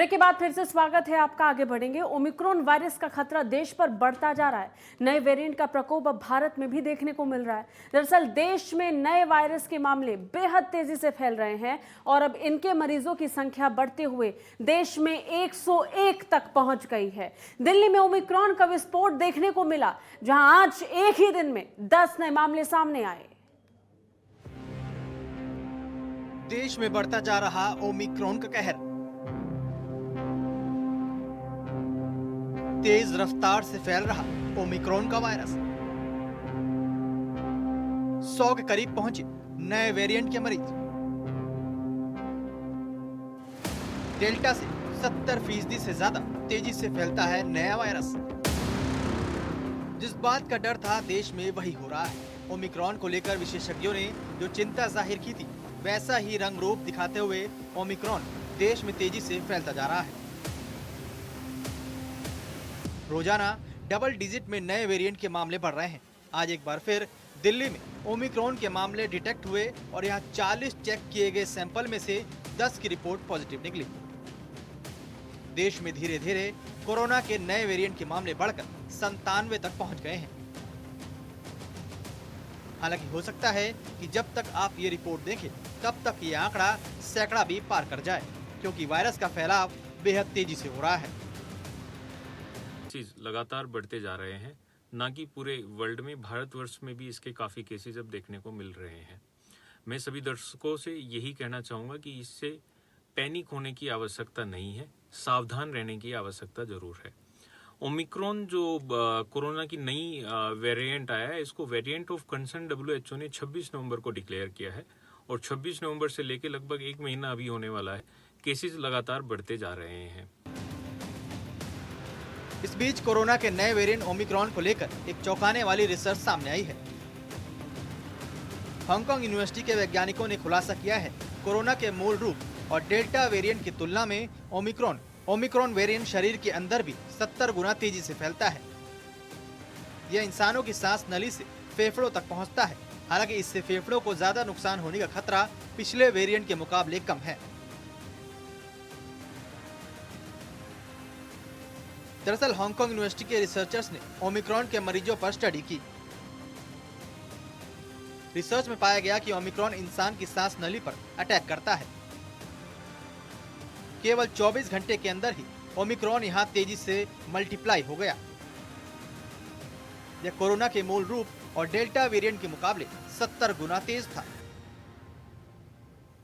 Break के बाद फिर से स्वागत है आपका। आगे बढ़ेंगे। ओमिक्रॉन वायरस का खतरा देश पर बढ़ता जा रहा है। नए वेरिएंट का प्रकोप अब भारत में भी देखने को मिल रहा है। दरअसल देश में नए वायरस के मामले बेहद तेजी से फैल रहे हैं और अब इनके मरीजों की संख्या बढ़ते हुए देश में 101 तक पहुंच गई है। दिल्ली में ओमिक्रॉन का विस्फोट देखने को मिला, जहां आज एक ही दिन में 10 नए मामले सामने आए। देश में बढ़ता जा रहा ओमिक्रॉन का कहर। तेज रफ्तार से फैल रहा ओमिक्रॉन का वायरस। 100 के करीब पहुंचे नए वेरिएंट के मरीज। डेल्टा से 70% से ज्यादा तेजी से फैलता है नया वायरस। जिस बात का डर था देश में वही हो रहा है। ओमिक्रॉन को लेकर विशेषज्ञों ने जो चिंता जाहिर की थी, वैसा ही रंग रूप दिखाते हुए ओमिक्रॉन देश में तेजी से फैलता जा रहा है। रोजाना डबल डिजिट में नए वेरिएंट के मामले बढ़ रहे हैं। आज एक बार फिर दिल्ली में ओमिक्रॉन के मामले डिटेक्ट हुए और यहां 40 चेक किए गए सैंपल में से 10 की रिपोर्ट पॉजिटिव निकली। देश में धीरे धीरे कोरोना के नए वेरिएंट के मामले बढ़कर 97 तक पहुंच गए हैं। हालांकि हो सकता है कि जब तक आप ये रिपोर्ट देखें तब तक ये आंकड़ा सैकड़ा भी पार कर जाए, क्योंकि वायरस का फैलाव बेहद तेजी से हो रहा है। चीज लगातार बढ़ते जा रहे हैं, ना कि पूरे वर्ल्ड में, भारतवर्ष में भी इसके काफ़ी केसेस अब देखने को मिल रहे हैं। मैं सभी दर्शकों से यही कहना चाहूँगा कि इससे पैनिक होने की आवश्यकता नहीं है, सावधान रहने की आवश्यकता जरूर है। ओमिक्रॉन जो कोरोना की नई वेरिएंट आया है, इसको वेरिएंट ऑफ कंसर्न WHO ने 26 नवंबर को डिक्लेयर किया है और 26 नवंबर से लेकर लगभग एक महीना अभी होने वाला है। केसेस लगातार बढ़ते जा रहे हैं। इस बीच कोरोना के नए वेरिएंट ओमिक्रॉन को लेकर एक चौंकाने वाली रिसर्च सामने आई है। हांगकांग यूनिवर्सिटी के वैज्ञानिकों ने खुलासा किया है, कोरोना के मूल रूप और डेल्टा वेरिएंट की तुलना में ओमिक्रॉन वेरिएंट शरीर के अंदर भी 70 गुना तेजी से फैलता है। यह इंसानों की सांस नली से फेफड़ों तक पहुंचता है। हालांकि इससे फेफड़ों को ज्यादा नुकसान होने का खतरा पिछले वेरिएंट के मुकाबले कम है। दरअसल हांगकांग यूनिवर्सिटी के रिसर्चर्स ने ओमिक्रॉन के मरीजों पर स्टडी की। रिसर्च में पाया गया कि ओमिक्रॉन इंसान की सांस नली पर अटैक करता है। केवल 24 घंटे के अंदर ही ओमिक्रॉन यहां तेजी से मल्टीप्लाई हो गया। यह कोरोना के मूल रूप और डेल्टा वेरिएंट के मुकाबले 70 गुना तेज था।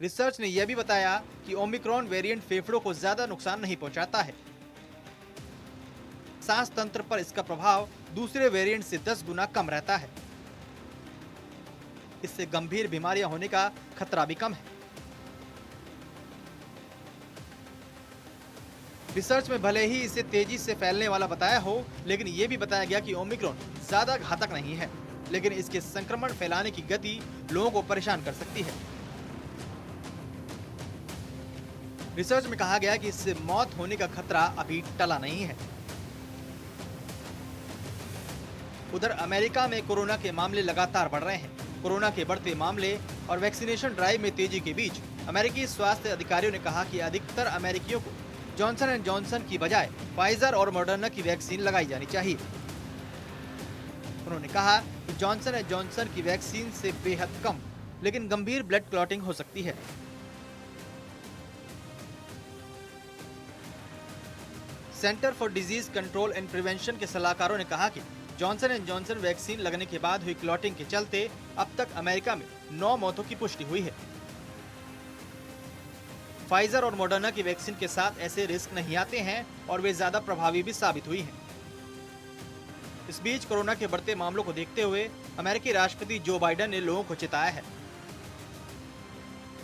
रिसर्च ने यह भी बताया कि ओमिक्रॉन वेरिएंट फेफड़ों को ज्यादा नुकसान नहीं पहुंचाता है। सांस तंत्र पर इसका प्रभाव दूसरे वेरिएंट से 10 गुना कम रहता है। इससे गंभीर बीमारियां होने का खतरा भी कम है। रिसर्च में भले ही इसे तेजी से फैलने वाला बताया हो, लेकिन यह भी बताया गया कि ओमिक्रॉन ज्यादा घातक नहीं है, लेकिन इसके संक्रमण फैलाने की गति लोगों को परेशान कर सकती है। रिसर्च में कहा गया कि इससे मौत होने का खतरा अभी टला नहीं है। उधर अमेरिका में कोरोना के मामले लगातार बढ़ रहे हैं। कोरोना के बढ़ते मामले और वैक्सीनेशन ड्राइव में तेजी के बीच अमेरिकी स्वास्थ्य अधिकारियों ने कहा कि अधिकतर अमेरिकियों को जॉनसन एंड जॉनसन की बजाय फाइजर और मॉडर्ना की वैक्सीन लगाई जानी चाहिए। उन्होंने कहा कि जॉनसन एंड जॉनसन की वैक्सीन से बेहद कम लेकिन गंभीर ब्लड क्लॉटिंग हो सकती है। Centre for disease control and prevention के सलाहकारों ने कहा कि जॉनसन एंड जॉनसन वैक्सीन लगने के बाद हुई क्लॉटिंग के चलते अब तक अमेरिका में 9 मौतों की पुष्टि हुई है। फाइजर और मॉडर्ना की वैक्सीन के साथ ऐसे रिस्क नहीं आते हैं और वे ज्यादा प्रभावी भी साबित हुई हैं। इस बीच कोरोना के बढ़ते मामलों को देखते हुए अमेरिकी राष्ट्रपति जो बाइडेन ने लोगों को चेताया है।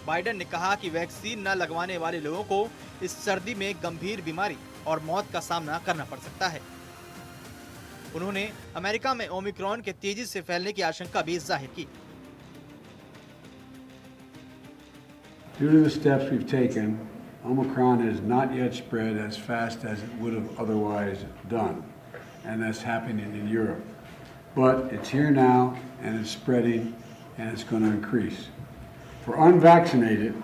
बाइडेन ने कहा कि वैक्सीन न लगवाने वाले लोगों को इस सर्दी में गंभीर बीमारी और मौत का सामना करना पड़ सकता है। उन्होंने अमेरिका में ओमिक्रॉन के तेजी से फैलने की आशंका भी जाहिर की। Due to the steps we've taken, Omicron has not yet spread as fast as it would have otherwise done, and that's happening in Europe. But it's here now, and it's spreading, and it's going to increase. For unvaccinated,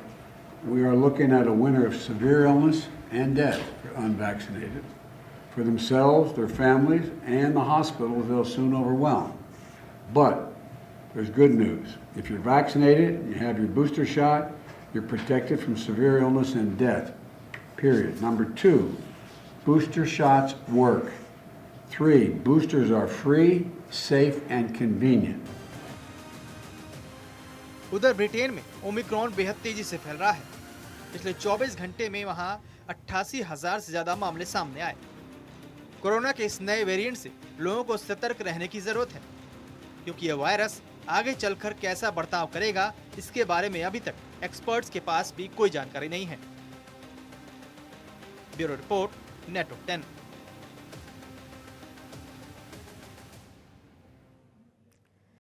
we are looking at a winter of severe illness and death for unvaccinated. For themselves, their families, and the hospitals they'll soon overwhelm. But there's good news. If you're vaccinated and you have your booster shot, you're protected from severe illness and death, period. Number 2, booster shots work. 3, boosters are free, safe, and convenient. उधर Britain में Omicron बेहद तेजी से फैल रहा है। पिछले 24 घंटे में वहां 88,000 से ज्यादा मामले सामने आए। कोरोना के इस नए वेरिएंट से लोगों को सतर्क रहने की जरूरत है, क्योंकि यह वायरस आगे चलकर कैसा बर्ताव करेगा, इसके बारे में अभी तक एक्सपर्ट्स के पास भी कोई जानकारी नहीं है। Bureau report, network 10।